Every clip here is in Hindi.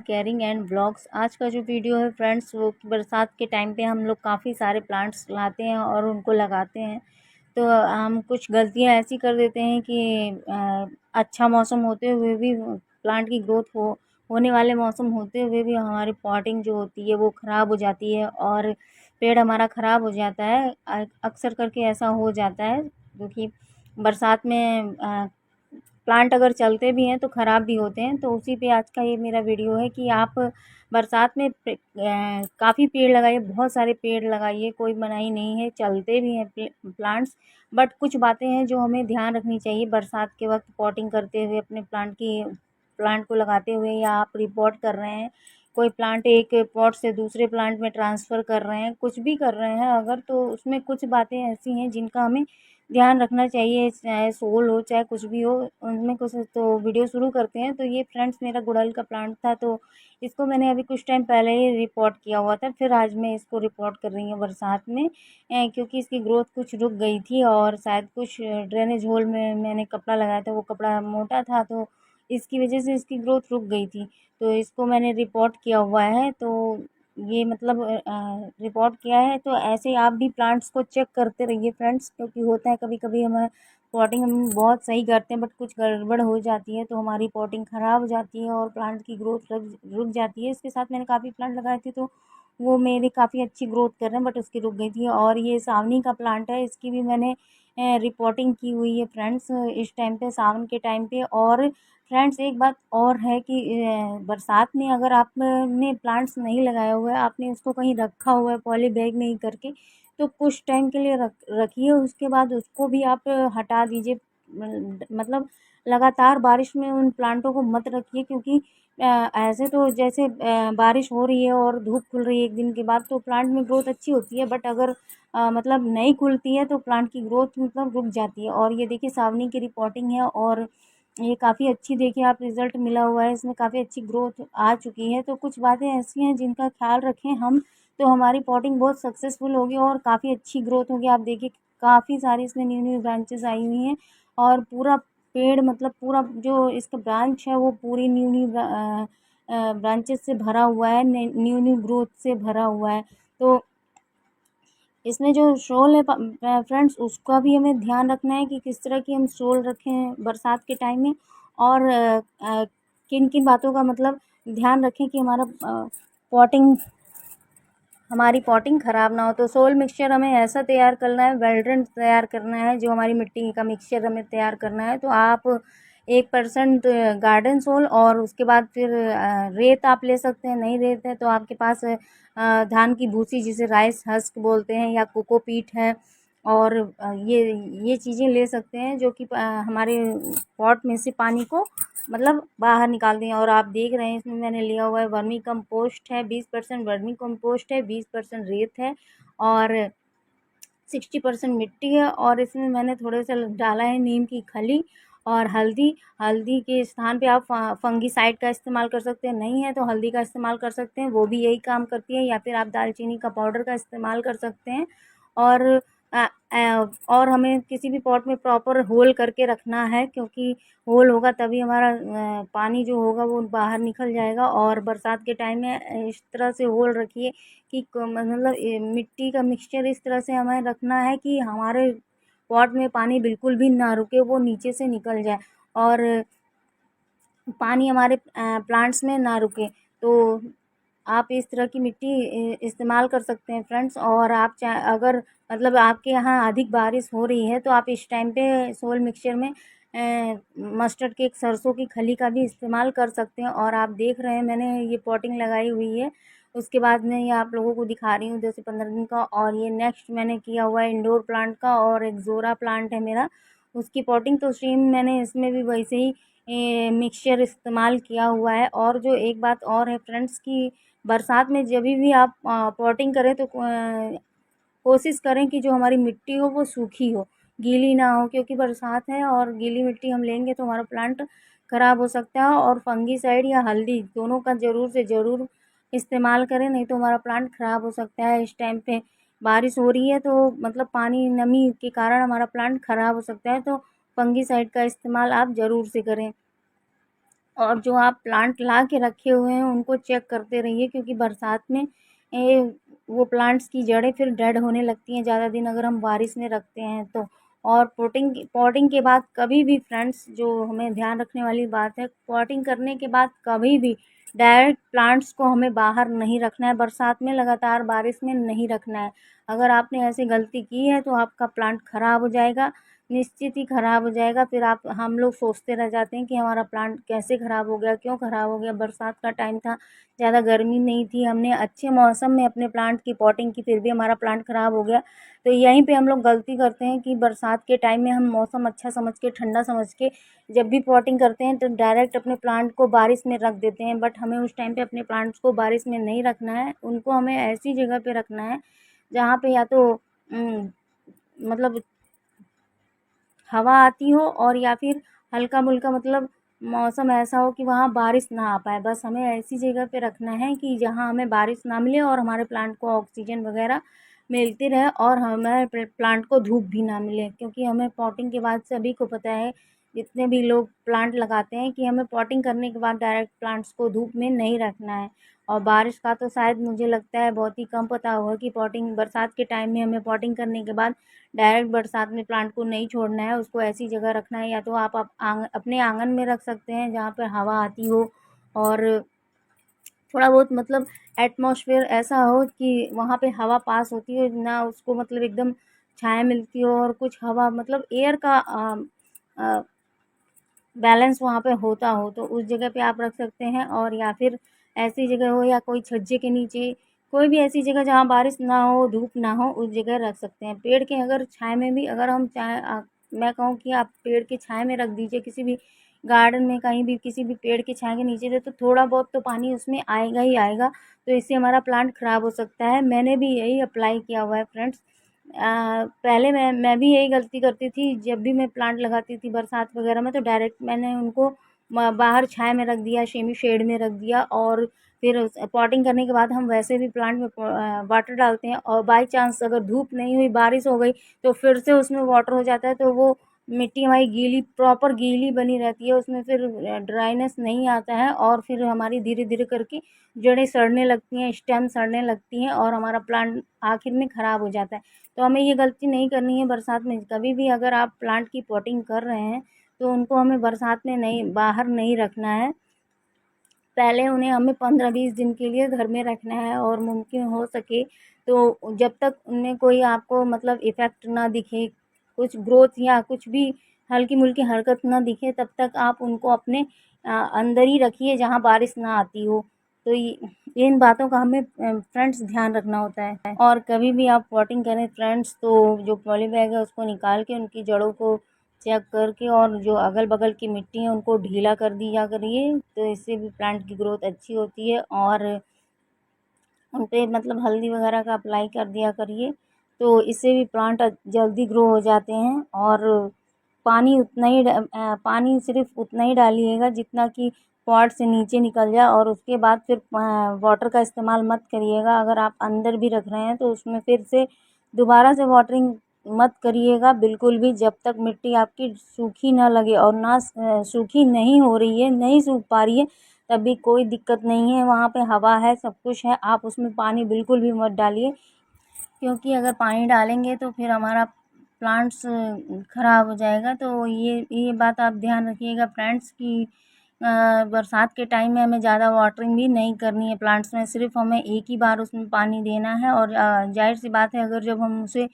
Caring and blogs. आज का जो वीडियो है फ्रेंड्स, वो बरसात के टाइम पे हम लोग काफ़ी सारे प्लांट्स लाते हैं और उनको लगाते हैं। तो हम कुछ गलतियां ऐसी कर देते हैं कि अच्छा मौसम होते हुए भी प्लांट की ग्रोथ होने वाले मौसम होते हुए भी हमारी पॉटिंग जो होती है वो ख़राब हो जाती है और पेड़ हमारा ख़राब हो जाता है। अक्सर करके ऐसा हो जाता है क्योंकि बरसात में प्लांट अगर चलते भी हैं तो ख़राब भी होते हैं। तो उसी पे आज का ये मेरा वीडियो है कि आप बरसात में काफ़ी पेड़ लगाइए, बहुत सारे पेड़ लगाइए, कोई मनाही नहीं है, चलते भी हैं प्लांट्स। बट कुछ बातें हैं जो हमें ध्यान रखनी चाहिए बरसात के वक्त पॉटिंग करते हुए, अपने प्लांट को लगाते हुए, या आप रिपोर्ट कर रहे हैं कोई प्लांट एक पॉट से दूसरे प्लांट में ट्रांसफ़र कर रहे हैं, कुछ भी कर रहे हैं अगर, तो उसमें कुछ बातें ऐसी हैं जिनका हमें ध्यान रखना चाहिए। चाहे सोल हो चाहे कुछ भी हो, उनमें कुछ। तो वीडियो शुरू करते हैं। तो ये फ्रेंड्स मेरा गुड़हल का प्लांट था, तो इसको मैंने अभी कुछ टाइम पहले ही रिपोर्ट किया हुआ था, फिर आज मैं इसको रिपोर्ट कर रही हूँ बरसात में, क्योंकि इसकी ग्रोथ कुछ रुक गई थी और शायद कुछ ड्रेनेज होल में मैंने कपड़ा लगाया था, वो कपड़ा मोटा था, तो इसकी वजह से इसकी ग्रोथ रुक गई थी। तो इसको मैंने रिपोर्ट किया हुआ है। तो ये मतलब रिपोर्ट किया है। तो ऐसे आप भी प्लांट्स को चेक करते रहिए फ्रेंड्स, क्योंकि होता है कभी कभी हमें पॉटिंग हम बहुत सही करते हैं बट कुछ गड़बड़ हो जाती है, तो हमारी पॉटिंग ख़राब हो जाती है और प्लांट की ग्रोथ रुक जाती है। इसके साथ मैंने काफ़ी प्लांट लगाए थे, तो वो मेरी काफ़ी अच्छी ग्रोथ कर रहे हैं, बट उसकी रुक गई थी। और ये सावनी का प्लांट है, इसकी भी मैंने रिपोर्टिंग की हुई है फ्रेंड्स, इस टाइम पे, सावन के टाइम पे। और फ्रेंड्स एक बात और है कि बरसात में अगर आपने प्लांट्स नहीं लगाया हुआ है, आपने उसको कहीं रखा हुआ है पॉली बैग में ही करके, तो कुछ टाइम के लिए रखिए, उसके बाद उसको भी आप हटा दीजिए। मतलब लगातार बारिश में उन प्लांटों को मत रखिए, क्योंकि ऐसे तो जैसे बारिश हो रही है और धूप खुल रही है एक दिन के बाद, तो प्लांट में ग्रोथ अच्छी होती है, बट अगर मतलब नहीं खुलती है तो प्लांट की ग्रोथ मतलब रुक जाती है। और ये देखिए सावनी की रिपोर्टिंग है और ये काफ़ी अच्छी, देखिए आप, रिज़ल्ट मिला हुआ है, इसमें काफ़ी अच्छी ग्रोथ आ चुकी है। तो कुछ बातें ऐसी हैं जिनका ख़्याल रखें हम, तो हमारी पॉटिंग बहुत सक्सेसफुल होगी और काफ़ी अच्छी ग्रोथ होगी। आप देखिए काफ़ी सारी इसमें न्यू न्यू ब्रांचेस आई हुई हैं और पूरा पेड़, मतलब पूरा जो इसका ब्रांच है वो पूरी न्यू न्यू ब्रांचेस से भरा हुआ है, न्यू न्यू ग्रोथ से भरा हुआ है। तो इसमें जो शॉल है फ्रेंड्स, उसका भी हमें ध्यान रखना है कि किस तरह की हम शॉल रखें बरसात के टाइम में, और किन किन बातों का मतलब ध्यान रखें कि पॉटिंग हमारी पॉटिंग ख़राब ना हो। तो सोल मिक्सचर हमें ऐसा तैयार करना है, वेल्ड्रेंट तैयार करना है, जो हमारी मिट्टी का मिक्सचर हमें तैयार करना है। तो आप 1% गार्डन सोल और उसके बाद फिर रेत आप ले सकते हैं। नहीं रेत है तो आपके पास धान की भूसी, जिसे राइस हस्क बोलते हैं, या कोकोपीट है, और ये चीज़ें ले सकते हैं, जो कि हमारे पॉट में से पानी को मतलब बाहर निकाल दें। और आप देख रहे हैं इसमें मैंने लिया हुआ है वर्मी कंपोस्ट है, 20% वर्मी कंपोस्ट है, 20% रेत है और 60% मिट्टी है। और इसमें मैंने थोड़े से डाला है नीम की खली और हल्दी। हल्दी के स्थान पे आप फंगीसाइड का इस्तेमाल कर सकते हैं, नहीं है तो हल्दी का इस्तेमाल कर सकते हैं, वो भी यही काम करती है, या फिर आप दालचीनी का पाउडर का इस्तेमाल कर सकते हैं। और और हमें किसी भी पॉट में प्रॉपर होल करके रखना है, क्योंकि होल होगा तभी हमारा पानी जो होगा वो बाहर निकल जाएगा। और बरसात के टाइम में इस तरह से होल रखिए कि मतलब मिट्टी का मिक्सचर इस तरह से हमें रखना है कि हमारे पॉट में पानी बिल्कुल भी ना रुके, वो नीचे से निकल जाए और पानी हमारे प्लांट्स में ना रुके। तो आप इस तरह की मिट्टी इस्तेमाल कर सकते हैं फ्रेंड्स। और आप चाहे, अगर मतलब आपके यहाँ अधिक बारिश हो रही है, तो आप इस टाइम पे सोल मिक्सचर में मस्टर्ड केक, सरसों की खली का भी इस्तेमाल कर सकते हैं। और आप देख रहे हैं मैंने ये पॉटिंग लगाई हुई है, उसके बाद मैं ये आप लोगों को दिखा रही हूँ 10 से 15 दिन का। और ये नेक्स्ट मैंने किया हुआ है इंडोर प्लांट का, और एक ज़ोरा प्लांट है मेरा, उसकी पॉटिंग। तो सेम मैंने इसमें भी वैसे ही मिक्सचर इस्तेमाल किया हुआ है। और जो एक बात और है फ्रेंड्स कि बरसात में जब भी आप पॉटिंग करें तो कोशिश करें कि जो हमारी मिट्टी हो वो सूखी हो, गीली ना हो, क्योंकि बरसात है और गीली मिट्टी हम लेंगे तो हमारा प्लांट ख़राब हो सकता है। और फंगीसाइड या हल्दी दोनों का ज़रूर से ज़रूर इस्तेमाल करें, नहीं तो हमारा प्लांट ख़राब हो सकता है। इस टाइम पे बारिश हो रही है तो मतलब पानी नमी के कारण हमारा प्लांट ख़राब हो सकता है, तो फंगीसाइड का इस्तेमाल आप ज़रूर से करें। और जो आप प्लांट ला के रखे हुए हैं उनको चेक करते रहिए, क्योंकि बरसात में वो प्लांट्स की जड़ें फिर डेड होने लगती हैं ज़्यादा दिन अगर हम बारिश में रखते हैं तो। और पॉटिंग के बाद कभी भी फ्रेंड्स, जो हमें ध्यान रखने वाली बात है, पॉटिंग करने के बाद कभी भी डायरेक्ट प्लांट्स को हमें बाहर नहीं रखना है, बरसात में लगातार बारिश में नहीं रखना है। अगर आपने ऐसी गलती की है तो आपका प्लांट ख़राब हो जाएगा, निश्चित ही ख़राब हो जाएगा। फिर आप हम लोग सोचते रह जाते हैं कि हमारा प्लांट कैसे ख़राब हो गया, क्यों ख़राब हो गया। बरसात का टाइम था, ज़्यादा गर्मी नहीं थी, हमने अच्छे मौसम में अपने प्लांट की पॉटिंग की, फिर भी हमारा प्लांट ख़राब हो गया। तो यहीं पे हम लोग गलती करते हैं कि बरसात के टाइम में हम मौसम अच्छा समझ के, ठंडा समझ के जब भी पॉटिंग करते हैं तो डायरेक्ट अपने प्लांट को बारिश में रख देते हैं। बट हमें उस टाइम पे अपने प्लांट्स को बारिश में नहीं रखना है, उनको हमें ऐसी जगह पे रखना है जहाँ पे या तो मतलब हवा आती हो, और या फिर हल्का-फुल्का मतलब मौसम ऐसा हो कि वहाँ बारिश ना आ पाए। बस हमें ऐसी जगह पे रखना है कि जहाँ हमें बारिश ना मिले और हमारे प्लांट को ऑक्सीजन वगैरह मिलती रहे, और हमारे प्लांट को धूप भी ना मिले। क्योंकि हमें पॉटिंग के बाद सभी को पता है, जितने भी लोग प्लांट लगाते हैं, कि हमें पॉटिंग करने के बाद डायरेक्ट प्लांट्स को धूप में नहीं रखना है। और बारिश का तो शायद मुझे लगता है बहुत ही कम पता होगा कि पॉटिंग बरसात के टाइम में हमें पॉटिंग करने के बाद डायरेक्ट बरसात में प्लांट को नहीं छोड़ना है, उसको ऐसी जगह रखना है। या तो आप अपने आंगन में रख सकते हैं जहाँ पर हवा आती हो, और थोड़ा बहुत मतलब एटमॉस्फेयर ऐसा हो कि वहाँ पे हवा पास होती हो ना, उसको मतलब एकदम छाया मिलती हो, और कुछ हवा मतलब एयर का बैलेंस वहाँ पे होता हो, तो उस जगह पे आप रख सकते हैं। और या फिर ऐसी जगह हो, या कोई छज्जे के नीचे, कोई भी ऐसी जगह जहाँ बारिश ना हो, धूप ना हो, उस जगह रख सकते हैं। पेड़ के अगर छाया में भी अगर हम मैं कहूँ कि आप पेड़ के छाया में रख दीजिए, किसी भी गार्डन में, कहीं भी किसी भी पेड़ के छाया के नीचे दे, तो थोड़ा बहुत तो पानी उसमें आएगा ही आएगा। तो इससे हमारा प्लांट ख़राब हो सकता है। मैंने भी यही अप्लाई किया हुआ है फ्रेंड्स। पहले मैं भी यही गलती करती थी, जब भी मैं प्लांट लगाती थी बरसात वगैरह में, तो डायरेक्ट मैंने उनको बाहर छाया में रख दिया, सेमी शेड में रख दिया। और फिर पॉटिंग करने के बाद हम वैसे भी प्लांट में वाटर डालते हैं, और बाय चांस अगर धूप नहीं हुई, बारिश हो गई, तो फिर से उसमें वाटर हो जाता है, तो वो मिट्टी हमारी गीली, प्रॉपर गीली बनी रहती है, उसमें फिर ड्राइनेस नहीं आता है, और फिर हमारी धीरे धीरे करके जड़ें सड़ने लगती हैं, स्टेम सड़ने लगती हैं, और हमारा प्लांट आखिर में ख़राब हो जाता है। तो हमें ये गलती नहीं करनी है बरसात में। कभी भी अगर आप प्लांट की पॉटिंग कर रहे हैं तो उनको हमें बरसात में नहीं, बाहर नहीं रखना है। पहले उन्हें हमें 15-20 दिन के लिए घर में रखना है, और मुमकिन हो सके तो जब तक उनमें कोई आपको मतलब इफ़ेक्ट ना दिखे, कुछ ग्रोथ या कुछ भी हल्की-मुल्की हरकत ना दिखे, तब तक आप उनको अपने अंदर ही रखिए जहाँ बारिश ना आती हो। तो इन बातों का हमें फ्रेंड्स ध्यान रखना होता है। और कभी भी आप पॉटिंग करें फ्रेंड्स, तो जो पॉली बैग है उसको निकाल के उनकी जड़ों को चेक करके, और जो अगल-बगल की मिट्टी है उनको ढीला कर दिया करिए, तो इससे भी प्लांट की ग्रोथ अच्छी होती है। और उन पे मतलब हल्दी वगैरह का अप्लाई कर दिया करिए, तो इससे भी प्लांट जल्दी ग्रो हो जाते हैं। और पानी सिर्फ उतना ही डालिएगा जितना कि पॉट से नीचे निकल जाए, और उसके बाद फिर वाटर का इस्तेमाल मत करिएगा। अगर आप अंदर भी रख रहे हैं तो उसमें फिर से दोबारा से वाटरिंग मत करिएगा बिल्कुल भी, जब तक मिट्टी आपकी सूखी ना लगे। और ना सूखी नहीं हो रही है, नहीं सूख पा रही है, तब भी कोई दिक्कत नहीं है, वहाँ पे हवा है, सब कुछ है, आप उसमें पानी बिल्कुल भी मत डालिए। क्योंकि अगर पानी डालेंगे तो फिर हमारा प्लांट्स ख़राब हो जाएगा। तो ये बात आप ध्यान रखिएगा फ्रेंड्स कि बरसात के टाइम में हमें ज़्यादा वाटरिंग भी नहीं करनी है प्लांट्स में, सिर्फ हमें एक ही बार उसमें पानी देना है। और जाहिर सी बात है, अगर जब हम उसे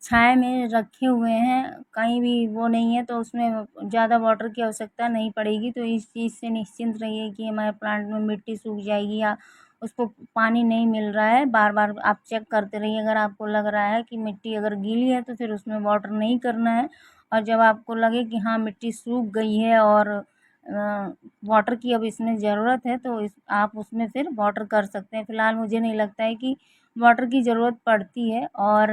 छाया में रखे हुए हैं, कहीं भी वो नहीं है, तो उसमें ज़्यादा वाटर की आवश्यकता नहीं पड़ेगी। तो इस चीज़ से निश्चिंत रहिए कि हमारे प्लांट में मिट्टी सूख जाएगी या उसको पानी नहीं मिल रहा है। बार बार आप चेक करते रहिए, अगर आपको लग रहा है कि मिट्टी अगर गीली है तो फिर उसमें वाटर नहीं करना है। और जब आपको लगे कि हाँ मिट्टी सूख गई है और वाटर की अब इसमें ज़रूरत है, तो आप उसमें फिर वाटर कर सकते हैं। फ़िलहाल मुझे नहीं लगता है कि वाटर की ज़रूरत पड़ती है। और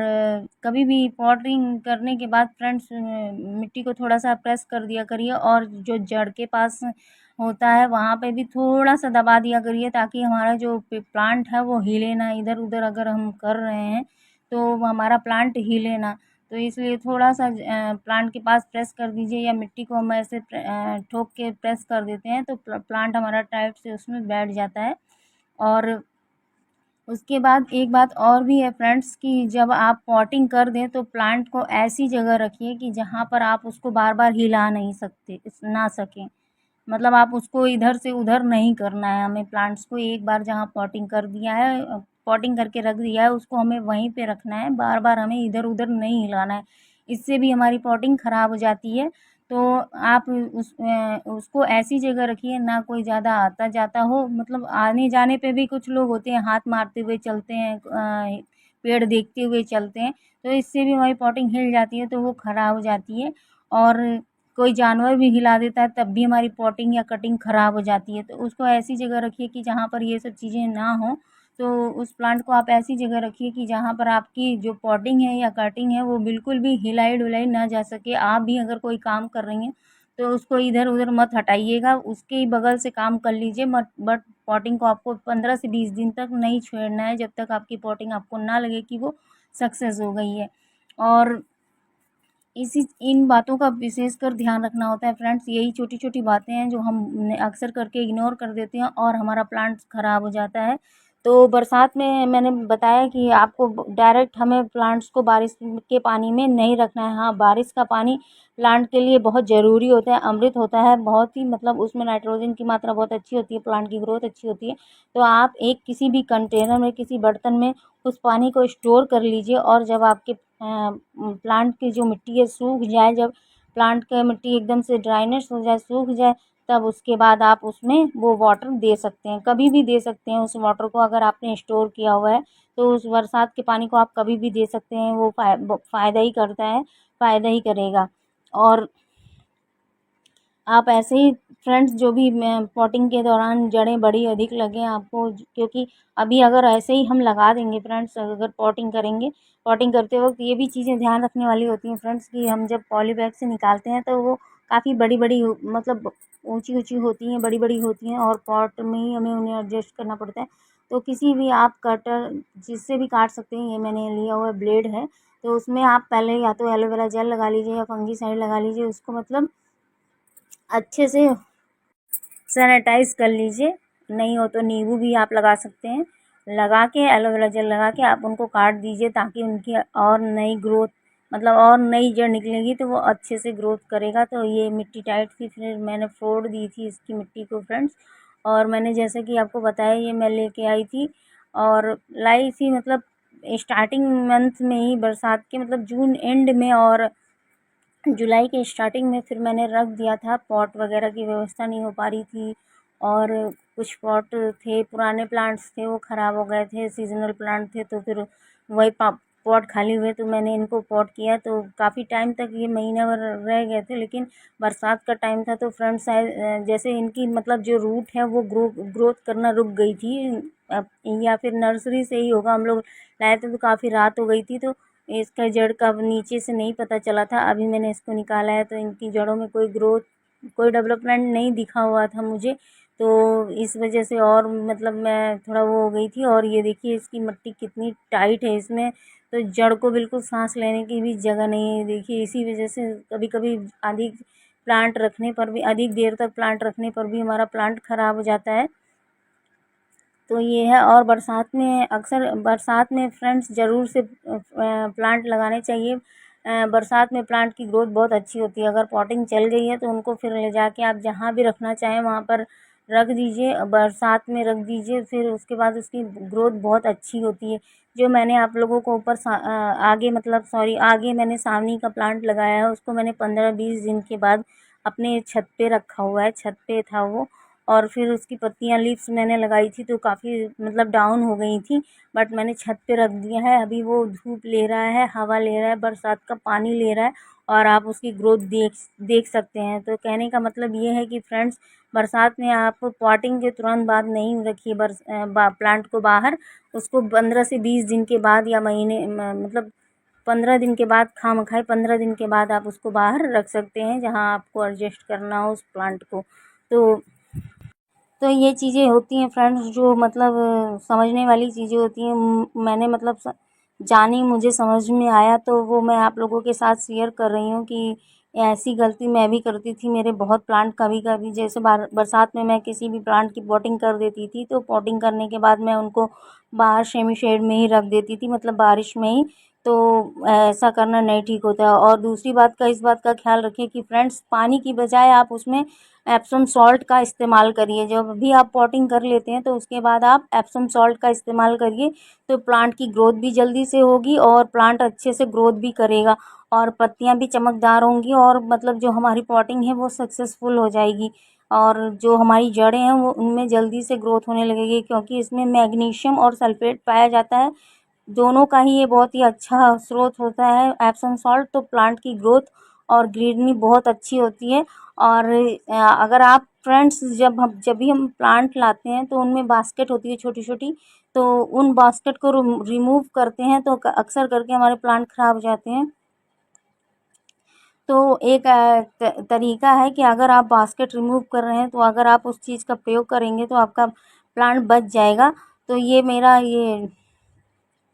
कभी भी पॉटिंग करने के बाद फ्रेंड्स मिट्टी को थोड़ा सा प्रेस कर दिया करिए, और जो जड़ के पास होता है वहाँ पे भी थोड़ा सा दबा दिया करिए, ताकि हमारा जो प्लांट है वो हिले ना, इधर उधर अगर हम कर रहे हैं तो वो हमारा प्लांट हिले ना। तो इसलिए थोड़ा सा प्लांट के पास प्रेस कर दीजिए, या मिट्टी को हम ऐसे ठोक के प्रेस कर देते हैं तो प्लांट हमारा टाइट से उसमें बैठ जाता है। और उसके बाद एक बात और भी है फ्रेंड्स कि जब आप पॉटिंग कर दें तो प्लांट को ऐसी जगह रखिए कि जहाँ पर आप उसको बार बार हिला नहीं सकते ना सकें। मतलब आप उसको इधर से उधर नहीं करना है हमें। प्लांट्स को एक बार जहाँ पॉटिंग कर दिया है, पॉटिंग करके रख दिया है, उसको हमें वहीं पे रखना है, बार बार हमें इधर उधर नहीं हिलाना है। इससे भी हमारी पॉटिंग ख़राब हो जाती है। तो आप उसको ऐसी जगह रखिए ना कोई ज़्यादा आता जाता हो, मतलब आने जाने पे भी कुछ लोग होते हैं हाथ मारते हुए चलते हैं, पेड़ देखते हुए चलते हैं, तो इससे भी हमारी पॉटिंग हिल जाती है, तो वो ख़राब हो जाती है। और कोई जानवर भी हिला देता है तब भी हमारी पॉटिंग या कटिंग ख़राब हो जाती है। तो उसको ऐसी जगह रखिए कि जहाँ पर ये सब चीज़ें ना हों। तो उस प्लांट को आप ऐसी जगह रखिए कि जहाँ पर आपकी जो पॉटिंग है या कटिंग है वो बिल्कुल भी हिलाई डुलाई ना जा सके। आप भी अगर कोई काम कर रही हैं तो उसको इधर उधर मत हटाइएगा, उसके ही बगल से काम कर लीजिए मत। बट पॉटिंग को आपको 15 से 20 दिन तक नहीं छोड़ना है, जब तक आपकी पॉटिंग आपको ना लगे कि वो सक्सेस हो गई है। और इसी इन बातों का विशेषकर ध्यान रखना होता है फ्रेंड्स। यही छोटी छोटी बातें हैं जो हम अक्सर करके इग्नोर कर देते हैं और हमारा प्लांट ख़राब हो जाता है। तो बरसात में मैंने बताया कि आपको डायरेक्ट हमें प्लांट्स को बारिश के पानी में नहीं रखना है। हाँ, बारिश का पानी प्लांट के लिए बहुत ज़रूरी होता है, अमृत होता है, बहुत ही मतलब उसमें नाइट्रोजन की मात्रा बहुत अच्छी होती है, प्लांट की ग्रोथ अच्छी होती है। तो आप एक किसी भी कंटेनर में, किसी बर्तन में उस पानी को स्टोर कर लीजिए। और जब आपके प्लांट की जो मिट्टी है सूख जाए, जब प्लांट का मिट्टी एकदम से ड्राइनेस हो जाए, सूख जाए, तब उसके बाद आप उसमें वो वाटर दे सकते हैं, कभी भी दे सकते हैं उस वाटर को। अगर आपने स्टोर किया हुआ है तो उस बरसात के पानी को आप कभी भी दे सकते हैं, वो फ़ायदा ही करता है, फ़ायदा ही करेगा। और आप ऐसे ही फ्रेंड्स जो भी पॉटिंग के दौरान जड़ें बड़ी अधिक लगें आपको, क्योंकि अभी अगर ऐसे ही हम लगा देंगे फ्रेंड्स, अगर पॉटिंग करेंगे, पॉटिंग करते वक्त ये भी चीज़ें ध्यान रखने वाली होती हैं फ्रेंड्स कि हम जब पॉली बैग से निकालते हैं तो वो काफ़ी बड़ी बड़ी मतलब ऊंची ऊंची होती हैं, बड़ी बड़ी होती हैं, और पॉट में ही हमें उन्हें एडजस्ट करना पड़ता है। तो किसी भी आप कटर जिससे भी काट सकते हैं, ये मैंने लिया हुआ ब्लेड है, तो उसमें आप पहले या तो एलोवेरा जेल लगा लीजिए या फंगीसाइड लगा लीजिए, उसको मतलब अच्छे से सैनिटाइज़ कर लीजिए। नहीं हो तो नींबू भी आप लगा सकते हैं। लगा के एलोवेरा जेल लगा के आप उनको काट दीजिए, ताकि उनकी और नई ग्रोथ, मतलब और नई जड़ निकलेगी तो वो अच्छे से ग्रोथ करेगा। तो ये मिट्टी टाइट थी, फिर मैंने फोड़ दी थी इसकी मिट्टी को फ्रेंड्स। और मैंने जैसे कि आपको बताया ये मैं लेके आई थी और लाई थी, मतलब स्टार्टिंग मंथ में ही, बरसात के मतलब जून एंड में और जुलाई के स्टार्टिंग में। फिर मैंने रख दिया था, पॉट वगैरह की व्यवस्था नहीं हो पा रही थी, और कुछ पॉट थे, पुराने प्लांट्स थे, वो ख़राब हो गए थे, सीजनल प्लांट थे, तो फिर वही पॉट खाली हुए तो मैंने इनको पॉट किया। तो काफ़ी टाइम तक ये महीना भर रह गए थे, लेकिन बरसात का टाइम था तो फ्रेंड्स जैसे इनकी मतलब जो रूट है वो ग्रोथ करना रुक गई थी। या फिर नर्सरी से ही होगा, हम लोग लाए थे तो काफ़ी रात हो गई थी, तो इसका जड़ का नीचे से नहीं पता चला था। अभी मैंने इसको निकाला है तो इनकी जड़ों में कोई ग्रोथ, कोई डेवलपमेंट नहीं दिखा हुआ था मुझे, तो इस वजह से और मतलब मैं थोड़ा वो हो गई थी। और ये देखिए इसकी मिट्टी कितनी टाइट है इसमें, तो जड़ को बिल्कुल सांस लेने की भी जगह नहीं है। देखिए इसी वजह से कभी कभी अधिक प्लांट रखने पर भी, अधिक देर तक प्लांट रखने पर भी हमारा प्लांट ख़राब हो जाता है। तो ये है। और बरसात में, अक्सर बरसात में फ्रेंड्स ज़रूर से प्लांट लगाने चाहिए। बरसात में प्लांट की ग्रोथ बहुत अच्छी होती है। अगर पॉटिंग चल गई है तो उनको फिर ले जाके आप जहाँ भी रखना चाहें वहाँ पर रख दीजिए, बरसात में रख दीजिए, फिर उसके बाद उसकी ग्रोथ बहुत अच्छी होती है। जो मैंने आप लोगों को ऊपर आगे मतलब सॉरी आगे मैंने सावनी का प्लांट लगाया है, उसको मैंने 15-20 दिन के बाद अपने छत पे रखा हुआ है, छत पे था वो। और फिर उसकी पत्तियां, लीव्स मैंने लगाई थी तो काफ़ी मतलब डाउन हो गई थी, बट मैंने छत पे रख दिया है। अभी वो धूप ले रहा है, हवा ले रहा है, बरसात का पानी ले रहा है, और आप उसकी ग्रोथ देख देख सकते हैं। तो कहने का मतलब ये है कि फ्रेंड्स, बरसात में आप पॉटिंग के तुरंत बाद नहीं रखिए प्लांट को बाहर। उसको 15 से 20 दिन के बाद या महीने मतलब 15 दिन के बाद, खामखाई 15 दिन के बाद आप उसको बाहर रख सकते हैं, जहाँ आपको एडजस्ट करना हो उस प्लांट को। तो ये चीज़ें होती हैं फ्रेंड्स, जो मतलब समझने वाली चीज़ें होती हैं। मैंने मतलब जानी मुझे समझ में आया, तो वो मैं आप लोगों के साथ शेयर कर रही हूँ कि ऐसी गलती मैं भी करती थी। मेरे बहुत प्लांट कभी-कभी जैसे बरसात में मैं किसी भी प्लांट की पॉटिंग कर देती थी, तो पॉटिंग करने के बाद मैं उनको बाहर सेमी शेड में ही रख देती थी, मतलब बारिश में ही। तो ऐसा करना नहीं ठीक होता है। और दूसरी बात का इस बात का ख्याल रखिए कि फ्रेंड्स, पानी की बजाय आप उसमें एप्सम सॉल्ट का इस्तेमाल करिए। जब भी आप पॉटिंग कर लेते हैं तो उसके बाद आप एप्सम सॉल्ट का इस्तेमाल करिए, तो प्लांट की ग्रोथ भी जल्दी से होगी और प्लांट अच्छे से ग्रोथ भी करेगा और पत्तियां भी चमकदार होंगी, और मतलब जो हमारी पॉटिंग है वो सक्सेसफुल हो जाएगी, और जो हमारी जड़ें हैं वो उनमें जल्दी से ग्रोथ होने लगेगी, क्योंकि इसमें मैग्नीशियम और सल्फेट पाया जाता है। दोनों का ही ये बहुत ही अच्छा स्रोत होता है एप्सम सॉल्ट। तो प्लांट की ग्रोथ और ग्रीनरी बहुत अच्छी होती है। और अगर आप फ्रेंड्स, जब भी हम प्लांट लाते हैं तो उनमें बास्केट होती है छोटी छोटी, तो उन बास्केट को रिमूव करते हैं तो अक्सर करके हमारे प्लांट खराब हो जाते हैं। तो एक तरीका है कि अगर आप बास्केट रिमूव कर रहे हैं तो अगर आप उस चीज़ का प्रयोग करेंगे तो आपका प्लांट बच जाएगा। तो ये मेरा ये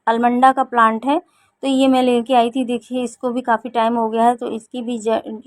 अलमंडा का प्लांट है, तो ये मैं लेके आई थी। देखिए इसको भी काफ़ी टाइम हो गया है, तो इसकी भी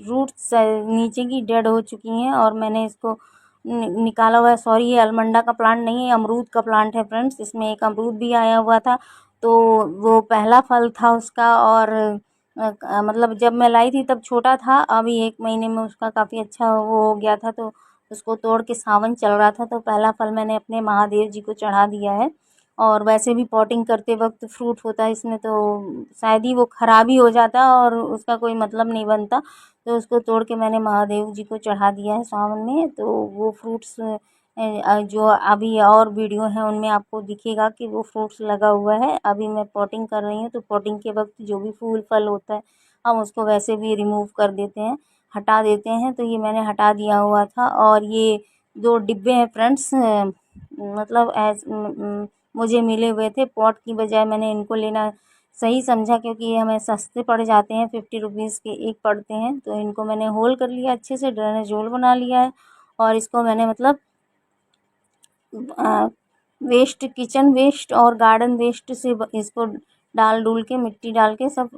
रूट्स नीचे की डेड हो चुकी हैं और मैंने इसको निकाला हुआ है। सॉरी, ये अलमंडा का प्लांट नहीं है, अमरूद का प्लांट है फ्रेंड्स। इसमें एक अमरूद भी आया हुआ था, तो वो पहला फल था उसका। और मतलब जब मैं लाई थी तब छोटा था, अभी 1 महीने में उसका काफ़ी अच्छा वो हो गया था, तो उसको तोड़ के सावन चल रहा था, तो पहला फल मैंने अपने महादेव जी को चढ़ा दिया है। और वैसे भी पॉटिंग करते वक्त फ्रूट होता है इसमें, तो शायद ही वो ख़राब ही हो जाता और उसका कोई मतलब नहीं बनता, तो उसको तोड़ के मैंने महादेव जी को चढ़ा दिया है सावन में। तो वो फ्रूट्स जो अभी और वीडियो है उनमें आपको दिखेगा कि वो फ्रूट्स लगा हुआ है। अभी मैं पॉटिंग कर रही हूँ, तो पॉटिंग के वक्त जो भी फूल फल होता है हम उसको वैसे भी रिमूव कर देते हैं, हटा देते हैं। तो ये मैंने हटा दिया हुआ था। और ये 2 डिब्बे हैं फ्रेंड्स, मतलब मुझे मिले हुए थे। पॉट की बजाय मैंने इनको लेना सही समझा, क्योंकि ये हमें सस्ते पड़ जाते हैं, 50 रुपीज़ के एक पड़ते हैं। तो इनको मैंने होल कर लिया, अच्छे से ड्रेनेज होल बना लिया है। और इसको मैंने मतलब वेस्ट, किचन वेस्ट और गार्डन वेस्ट से इसको डाल डूल के, मिट्टी डाल के सब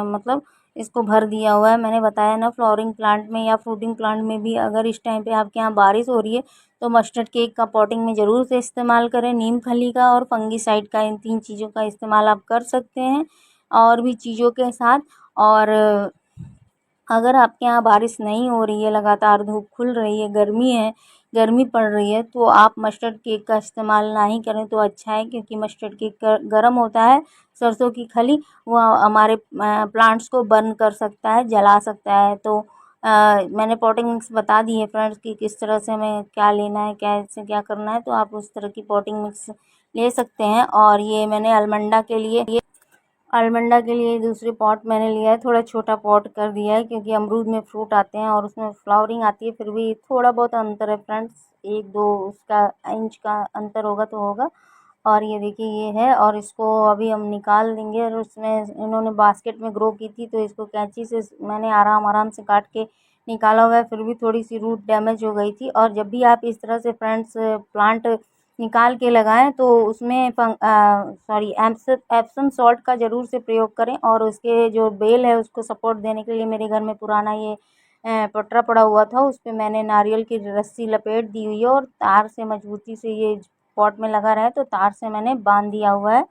मतलब इसको भर दिया हुआ है। मैंने बताया ना, फ्लावरिंग प्लांट में या फ्रूटिंग प्लांट में भी अगर इस टाइम पे आपके यहाँ बारिश हो रही है तो मस्टर्ड केक का पॉटिंग में ज़रूर से इस्तेमाल करें, नीम खली का और फंगीसाइड का। इन 3 चीज़ों का इस्तेमाल आप कर सकते हैं और भी चीज़ों के साथ। और अगर आपके यहाँ बारिश नहीं हो रही है, लगातार धूप खुल रही है, गर्मी है, गर्मी पड़ रही है, तो आप मस्टर्ड केक का इस्तेमाल ना ही करें तो अच्छा है, क्योंकि मस्टर्ड केक गर्म होता है। सरसों की खली वो हमारे प्लांट्स को बर्न कर सकता है, जला सकता है। तो मैंने पॉटिंग मिक्स बता दी है फ्रेंड्स कि किस तरह से हमें क्या लेना है, कैसे क्या करना है, तो आप उस तरह की पॉटिंग मिक्स ले सकते हैं। और ये मैंने अलमंडा के लिए दूसरे पॉट मैंने लिया है, थोड़ा छोटा पॉट कर दिया है, क्योंकि अमरूद में फ्रूट आते हैं और उसमें फ्लावरिंग आती है, फिर भी थोड़ा बहुत अंतर है फ्रेंड्स, 1-2 उसका इंच का अंतर होगा तो होगा। और ये देखिए ये है, और इसको अभी हम निकाल देंगे। और उसमें इन्होंने बास्केट में ग्रो की थी, तो इसको कैंची से मैंने आराम आराम से काट के निकाला हुआ है, फिर भी थोड़ी सी रूट डैमेज हो गई थी। और जब भी आप इस तरह से फ्रेंड्स प्लांट निकाल के लगाएं तो उसमें एप्सम सॉल्ट का ज़रूर से प्रयोग करें। और उसके जो बेल है उसको सपोर्ट देने के लिए मेरे घर में पुराना ये पटरा पड़ा हुआ था, उस पे मैंने नारियल की रस्सी लपेट दी हुई है और तार से मजबूती से ये पॉट में लगा रहा है, तो तार से मैंने बांध दिया हुआ है।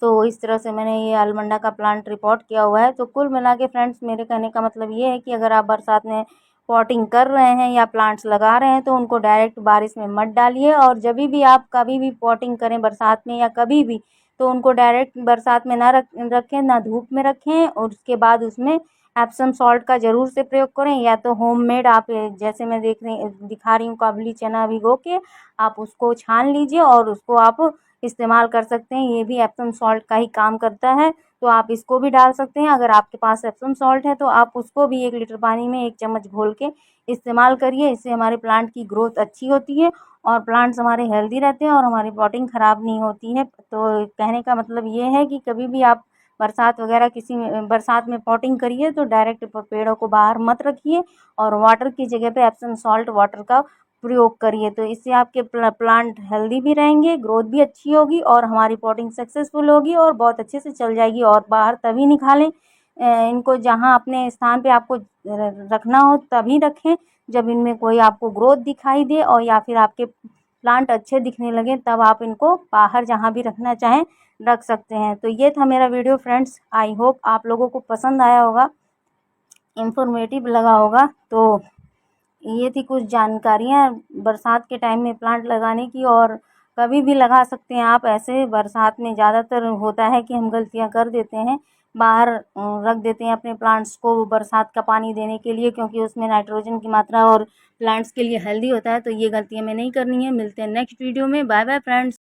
तो इस तरह से मैंने ये अलमंडा का प्लांट रिपोर्ट किया हुआ है। तो कुल मिला के फ्रेंड्स, मेरे कहने का मतलब ये है कि अगर आप बरसात में पॉटिंग कर रहे हैं या प्लांट्स लगा रहे हैं तो उनको डायरेक्ट बारिश में मत डालिए। और जब भी आप कभी भी पॉटिंग करें बरसात में या कभी भी, तो उनको डायरेक्ट बरसात में ना रखें, ना धूप में रखें। और उसके बाद उसमें एप्सम सॉल्ट का ज़रूर से प्रयोग करें, या तो होममेड आप जैसे मैं दिखा रही हूँ काबुली चना भिगो के आप उसको छान लीजिए और उसको आप इस्तेमाल कर सकते हैं। ये भी एप्सम सॉल्ट का ही काम करता है, तो आप इसको भी डाल सकते हैं। अगर आपके पास एप्सम सॉल्ट है तो आप उसको भी 1 लीटर पानी में 1 चम्मच घोल के इस्तेमाल करिए। इससे हमारे प्लांट की ग्रोथ अच्छी होती है और प्लांट्स हमारे हेल्दी रहते हैं और हमारी पॉटिंग ख़राब नहीं होती है। तो कहने का मतलब ये है कि कभी भी आप बरसात में पॉटिंग करिए तो डायरेक्ट पेड़ों को बाहर मत रखिए, और वाटर की जगह पे एप्सम सॉल्ट वाटर का प्रयोग करिए। तो इससे आपके प्लांट हेल्दी भी रहेंगे, ग्रोथ भी अच्छी होगी और हमारी पॉटिंग सक्सेसफुल होगी और बहुत अच्छे से चल जाएगी। और बाहर तभी निकालें इनको, जहाँ अपने स्थान पे आपको रखना हो तभी रखें, जब इनमें कोई आपको ग्रोथ दिखाई दे और या फिर आपके प्लांट अच्छे दिखने लगे, तब आप इनको बाहर जहाँ भी रखना चाहें रख सकते हैं। तो ये था मेरा वीडियो फ्रेंड्स, आई होप आप लोगों को पसंद आया होगा, इंफॉर्मेटिव लगा होगा। तो ये थी कुछ जानकारियाँ बरसात के टाइम में प्लांट लगाने की, और कभी भी लगा सकते हैं आप ऐसे। बरसात में ज़्यादातर होता है कि हम गलतियाँ कर देते हैं, बाहर रख देते हैं अपने प्लांट्स को बरसात का पानी देने के लिए, क्योंकि उसमें नाइट्रोजन की मात्रा और प्लांट्स के लिए हेल्दी होता है। तो ये गलतियाँ हमें नहीं करनी है। मिलते हैं नेक्स्ट वीडियो में। Bye bye friends.